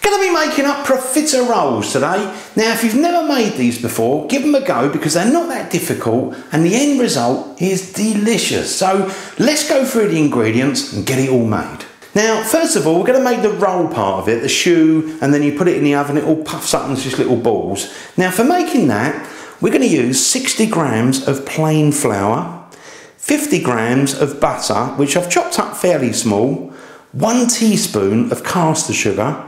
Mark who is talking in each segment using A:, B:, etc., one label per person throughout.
A: Going to be making up profiteroles today. Now if you've never made these before, give them a go because they're not that difficult and the end result is delicious. So let's go through the ingredients and get it all made. Now first of all we're going to make the roll part of it, the choux, and then you put it in the oven, it all puffs up into just little balls. Now for making that we're going to use 60 grams of plain flour, 50 grams of butter which I've chopped up fairly small, 1 teaspoon of caster sugar,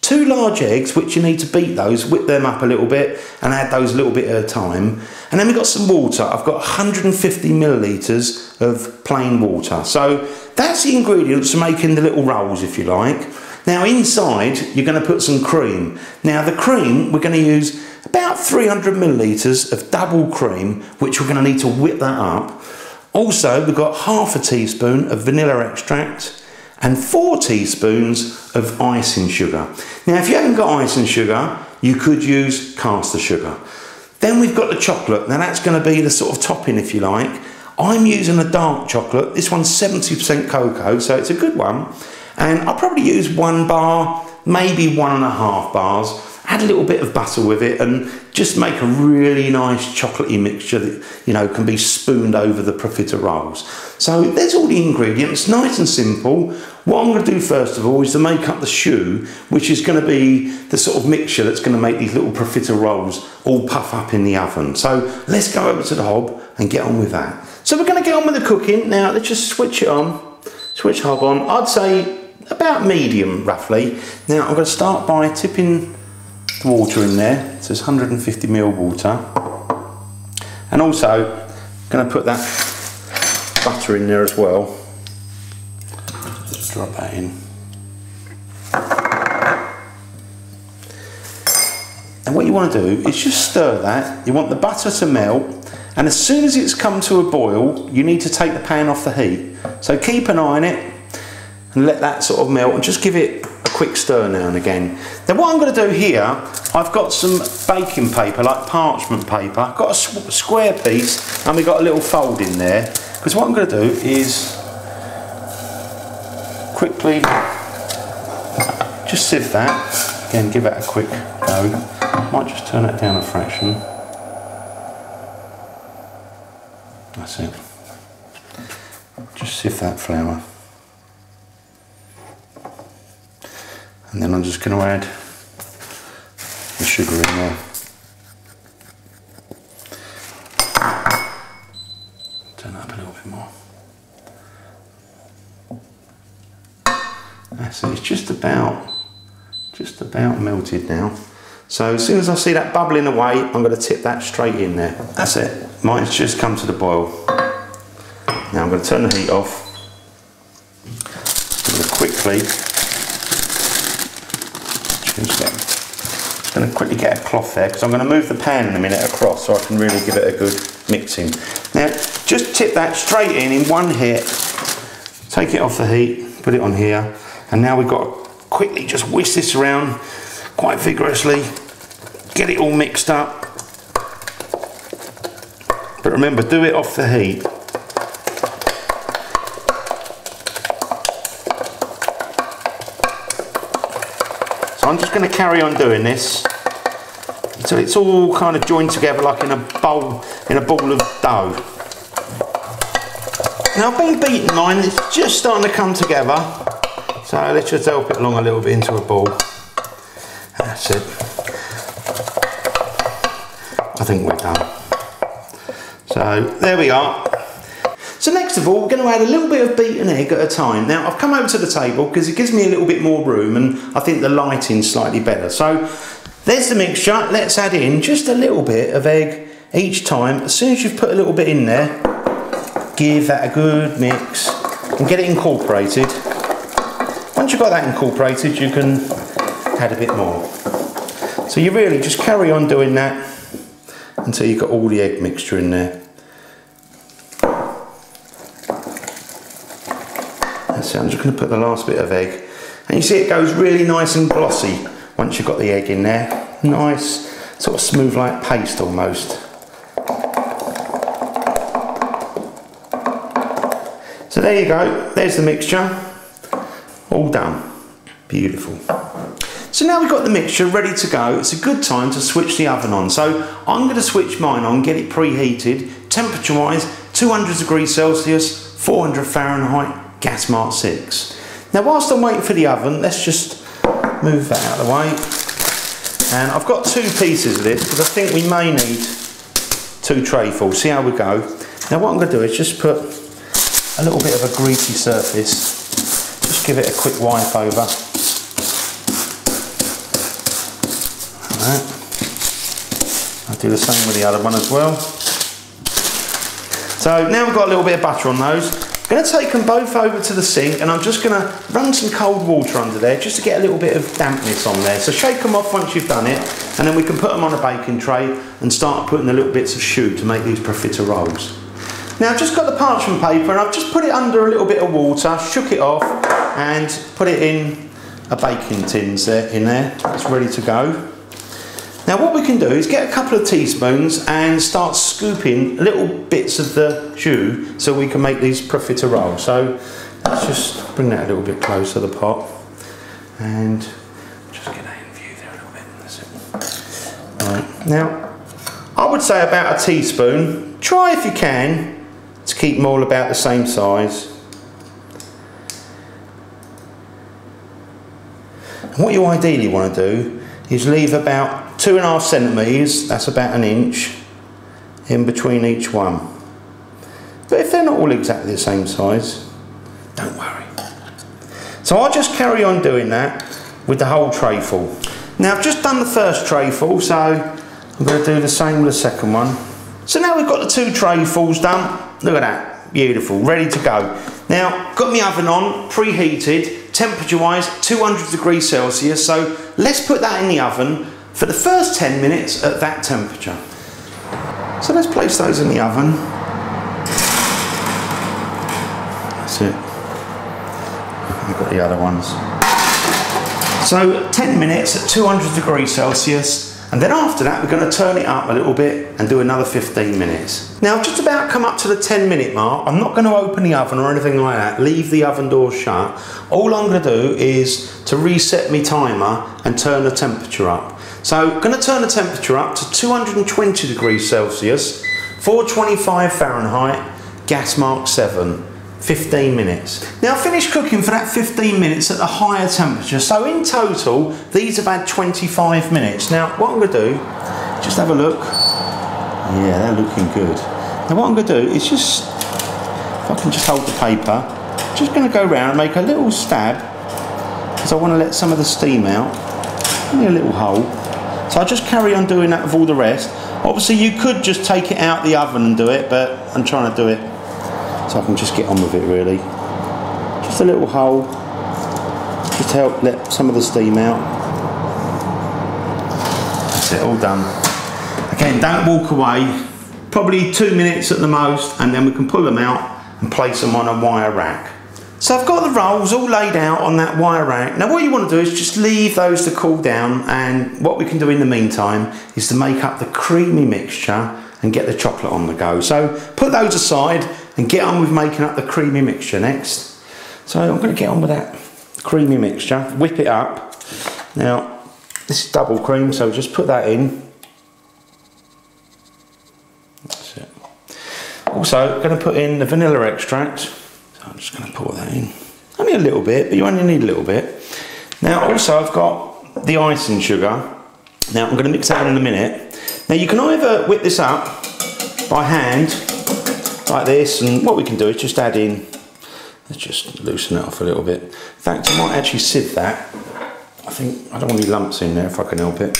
A: 2 large eggs, which you need to beat those, whip them up a little bit and add those a little bit at a time. And then we've got some water. I've got 150 millilitres of plain water. So that's the ingredients for making the little rolls, if you like. Now inside, you're going to put some cream. Now the cream, we're going to use about 300 millilitres of double cream, which we're going to need to whip that up. Also, we've got half a teaspoon of vanilla extract, and 4 teaspoons of icing sugar. Now if you haven't got icing sugar, you could use caster sugar. Then we've got the chocolate. Now that's going to be the sort of topping, if you like. I'm using a dark chocolate. This one's 70% cocoa, so it's a good one. And I'll probably use 1 bar, maybe 1.5 bars. Add a little bit of butter with it and just make a really nice chocolatey mixture that, you know, can be spooned over the profiteroles. So there's all the ingredients, nice and simple. What I'm going to do first of all is to make up the choux, which is going to be the sort of mixture that's going to make these little profiteroles all puff up in the oven. So let's go over to the hob and get on with that. So we're going to get on with the cooking. Now let's just switch it on, switch hob on. I'd say about medium roughly. Now I'm going to start by tipping the water in there, so it's 150 ml water, and also I'm going to put that butter in there as well. Just drop that in, and what you want to do is just stir that. You want the butter to melt, and as soon as it's come to a boil you need to take the pan off the heat, so keep an eye on it and let that sort of melt and just give it a quick stir now and again. Now what I'm going to do here, I've got some baking paper, like parchment paper. I've got a square piece and we've got a little fold in there, because what I'm going to do is quickly just sieve that, again give that a quick go. Might just turn that down a fraction. That's it. Just sieve that flour. And then I'm just going to add the sugar in there. Turn that up a little bit more. That's it, it's just about melted now. So as soon as I see that bubbling away, I'm going to tip that straight in there. That's it, mine's just come to the boil. Now I'm going to turn the heat off. I'm going to quickly get a cloth there, because I'm going to move the pan in a minute across so I can really give it a good mixing. Now just tip that straight in one hit, take it off the heat, put it on here, and now we've got to quickly just whisk this around quite vigorously, get it all mixed up, but remember, do it off the heat. So I'm just going to carry on doing this until it's all kind of joined together like in a ball of dough. Now I've been beating mine, it's just starting to come together. So let's just help it along a little bit into a ball. That's it. I think we're done. So there we are. So next of all, we're going to add a little bit of beaten egg at a time. Now I've come over to the table because it gives me a little bit more room and I think the lighting's slightly better. So there's the mixture. Let's add in just a little bit of egg each time. As soon as you've put a little bit in there, give that a good mix and get it incorporated. Once you've got that incorporated, you can add a bit more. So you really just carry on doing that until you've got all the egg mixture in there. So I'm just going to put the last bit of egg, and you see it goes really nice and glossy once you've got the egg in there. Nice, sort of smooth like paste almost. So there you go, there's the mixture, all done. Beautiful. So now we've got the mixture ready to go, it's a good time to switch the oven on. So I'm going to switch mine on, get it preheated, temperature wise 200 degrees Celsius, 400 Fahrenheit, gas mark 6. Now whilst I'm waiting for the oven, let's just move that out of the way. And I've got 2 pieces of this because I think we may need 2 trayfuls. See how we go. Now what I'm going to do is just put a little bit of a greasy surface, just give it a quick wipe over. I'll do the same with the other one as well. So now we've got a little bit of butter on those. I'm going to take them both over to the sink and I'm just going to run some cold water under there just to get a little bit of dampness on there. So shake them off once you've done it and then we can put them on a baking tray and start putting the little bits of choux to make these profiteroles. Now I've just got the parchment paper and I've just put it under a little bit of water, shook it off and put it in a baking tins there, in there. It's ready to go. Now what we can do is get a couple of teaspoons and start scooping little bits of the choux so we can make these profiteroles. So let's just bring that a little bit closer to the pot and just get that in view there a little bit. That's it. Right. Now I would say about a teaspoon. Try if you can to keep them all about the same size. And what you ideally want to do is leave about 2.5 centimetres, that's about 1 inch, in between each one. But if they're not all exactly the same size, don't worry. So I'll just carry on doing that with the whole trayful. Now I've just done the first trayful, so I'm going to do the same with the second one. So now we've got the 2 trayfuls done. Look at that, beautiful, ready to go. Now, got my oven on, preheated, temperature wise 200 degrees Celsius, so let's put that in the oven for the first 10 minutes at that temperature. So let's place those in the oven. That's it. I've got the other ones. So 10 minutes at 200 degrees Celsius, and then after that we're going to turn it up a little bit and do another 15 minutes. Now I've just about come up to the 10-minute mark. I'm not going to open the oven or anything like that, leave the oven door shut. All I'm going to do is to reset my timer and turn the temperature up. So I'm going to turn the temperature up to 220 degrees Celsius, 425 Fahrenheit, gas mark 7. 15 minutes. Now I finished cooking for that 15 minutes at the higher temperature, so in total these have had 25 minutes. Now what I'm going to do, just have a look. Yeah, they're looking good. Now what I'm going to do is just, if I can just hold the paper, just going to go around and make a little stab because I want to let some of the steam out. Only a little hole. So I'll just carry on doing that with all the rest. Obviously you could just take it out the oven and do it, but I'm trying to do it so I can just get on with it really. Just a little hole, just to help let some of the steam out. That's it, all done. Again, don't walk away, probably 2 minutes at the most, and then we can pull them out and place them on a wire rack. So I've got the rolls all laid out on that wire rack. Now what you want to do is just leave those to cool down, and what we can do in the meantime is to make up the creamy mixture and get the chocolate on the go. So put those aside and get on with making up the creamy mixture next. So I'm going to get on with that creamy mixture, whip it up. Now this is double cream, so just put that in. That's it. Also going to put in the vanilla extract. So I'm just going to pour that in. Only a little bit, but you only need a little bit. Now also I've got the icing sugar. Now I'm going to mix that in a minute. Now you can either whip this up by hand, like this, and what we can do is just add in, let's just loosen it off a little bit. In fact, I might actually sieve that. I don't want any lumps in there if I can help it.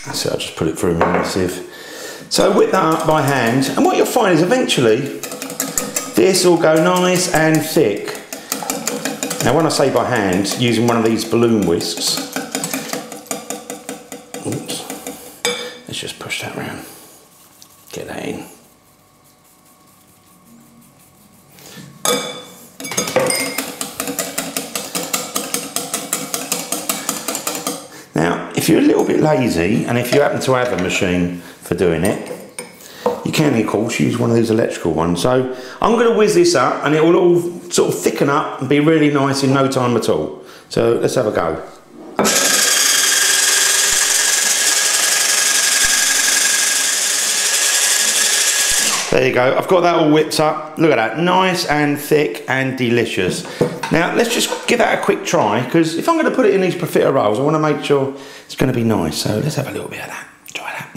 A: That's it, I'll just put it through my sieve. So whip that up by hand, and what you'll find is eventually this will go nice and thick. Now when I say by hand, using one of these balloon whisks, oops, let's just push that around, get that in. Now if you're a little bit lazy and if you happen to have a machine for doing it, you mechanical, she used one of these electrical ones. So I'm going to whiz this up and it will all sort of thicken up and be really nice in no time at all. So let's have a go. There you go, I've got that all whipped up. Look at that, nice and thick and delicious. Now let's just give that a quick try, because if I'm going to put it in these profiteroles, I want to make sure it's going to be nice. So let's have a little bit of that. Try that.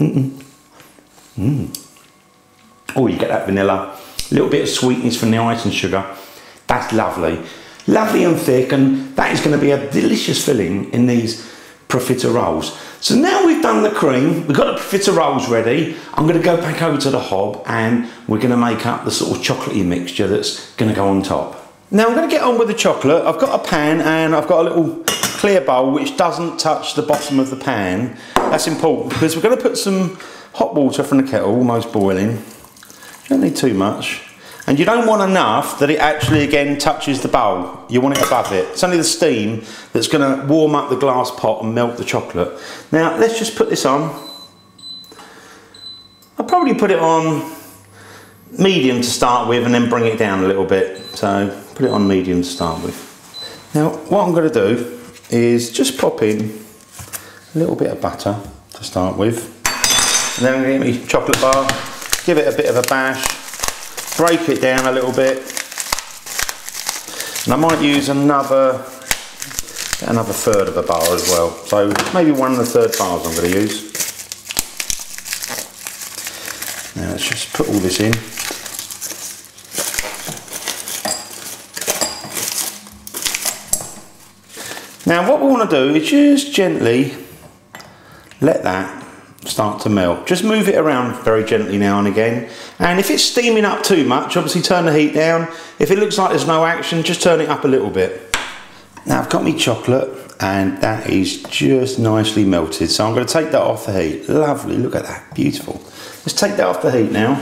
A: Oh, you get that vanilla, a little bit of sweetness from the ice and sugar. That's lovely. Lovely and thick, and that is going to be a delicious filling in these profiteroles. So now we've done the cream, we've got the profiteroles ready. I'm going to go back over to the hob and we're going to make up the sort of chocolatey mixture that's going to go on top. Now I'm going to get on with the chocolate. I've got a pan and I've got a little clear bowl which doesn't touch the bottom of the pan. That's important because we're going to put some hot water from the kettle, almost boiling. You don't need too much. And you don't want enough that it actually again touches the bowl. You want it above it. It's only the steam that's going to warm up the glass pot and melt the chocolate. Now let's just put this on. I'll probably put it on medium to start with and then bring it down a little bit. So put it on medium to start with. Now what I'm going to do is just pop in a little bit of butter to start with. And then I'm going to get my chocolate bar, give it a bit of a bash. Break it down a little bit, and I might use another third of a bar as well. So maybe 1 1/3 bars I'm going to use. Now let's just put all this in. Now what we want to do is just gently let that start to melt. Just move it around very gently now and again, and if it's steaming up too much, obviously turn the heat down. If it looks like there's no action, just turn it up a little bit. Now I've got my chocolate and that is just nicely melted, so I'm going to take that off the heat. Lovely, look at that, beautiful. Let's take that off the heat now.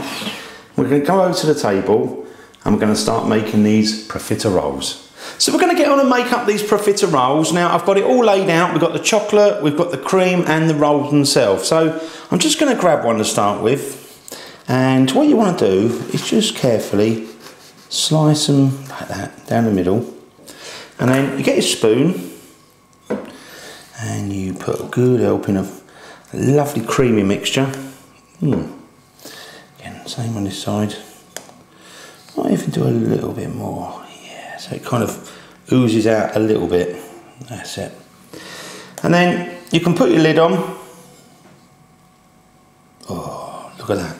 A: We're going to go over to the table and we're going to start making these profiteroles. So we're going to get on and make up these profiteroles. Now I've got it all laid out. We've got the chocolate, we've got the cream and the rolls themselves. So I'm just going to grab one to start with. And what you want to do is just carefully slice them like that down the middle. And then you get your spoon and you put a good helping of a lovely creamy mixture. Again, same on this side. Might even do a little bit more. So it kind of oozes out a little bit. That's it. And then you can put your lid on. Oh, look at that.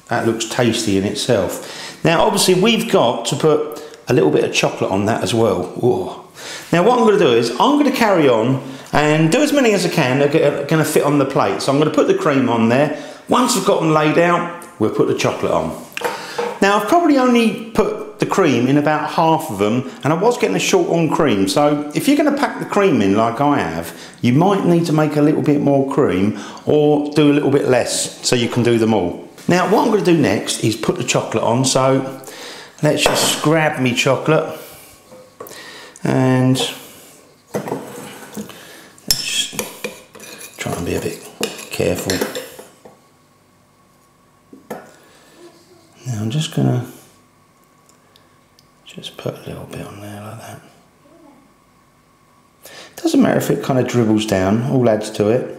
A: That looks tasty in itself. Now obviously we've got to put a little bit of chocolate on that as well. Whoa. Now what I'm going to do is I'm going to carry on and do as many as I can. They're going to fit on the plate. So I'm going to put the cream on there. Once I've got them laid out, we'll put the chocolate on. Now I've probably only put the cream in about half of them, and I was getting a short on cream, so if you're going to pack the cream in like I have, you might need to make a little bit more cream or do a little bit less so you can do them all. Now what I'm going to do next is put the chocolate on, so let's just grab me chocolate and let's just try and be a bit careful. Now I'm just going to just put a little bit on there like that. Doesn't matter if it kind of dribbles down, all adds to it.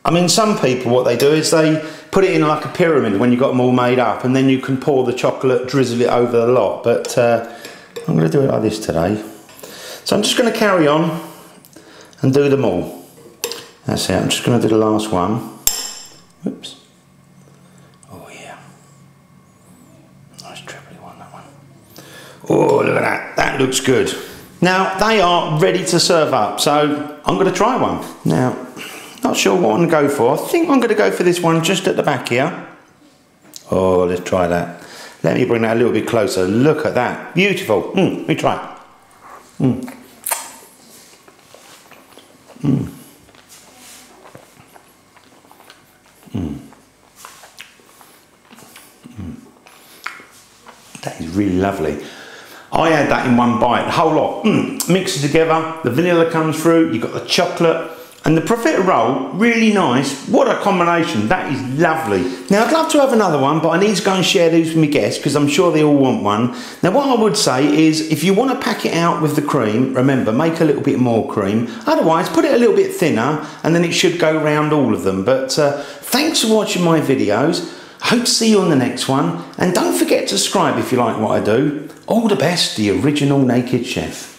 A: I mean, some people, what they do is they put it in like a pyramid when you've got them all made up, and then you can pour the chocolate, drizzle it over the lot. But I'm going to do it like this today. So I'm just going to carry on and do them all. That's it, I'm just going to do the last one. Whoops. Oh yeah. Nice trebly one, that one. Oh, look at that. That looks good. Now, they are ready to serve up, so I'm going to try one. Now, not sure what I'm going to go for. I think I'm going to go for this one just at the back here. Oh, let's try that. Let me bring that a little bit closer. Look at that. Beautiful. Let me try it. That is really lovely. I had that in one bite, the whole lot. Mix it together, the vanilla comes through, you've got the chocolate, And the profiterole, really nice. What a combination, that is lovely. Now I'd love to have another one, but I need to go and share these with my guests because I'm sure they all want one. Now what I would say is, if you want to pack it out with the cream, remember, make a little bit more cream. Otherwise, put it a little bit thinner and then it should go round all of them. But thanks for watching my videos. I hope to see you on the next one. And don't forget to subscribe if you like what I do. All the best, the original Naked Chef.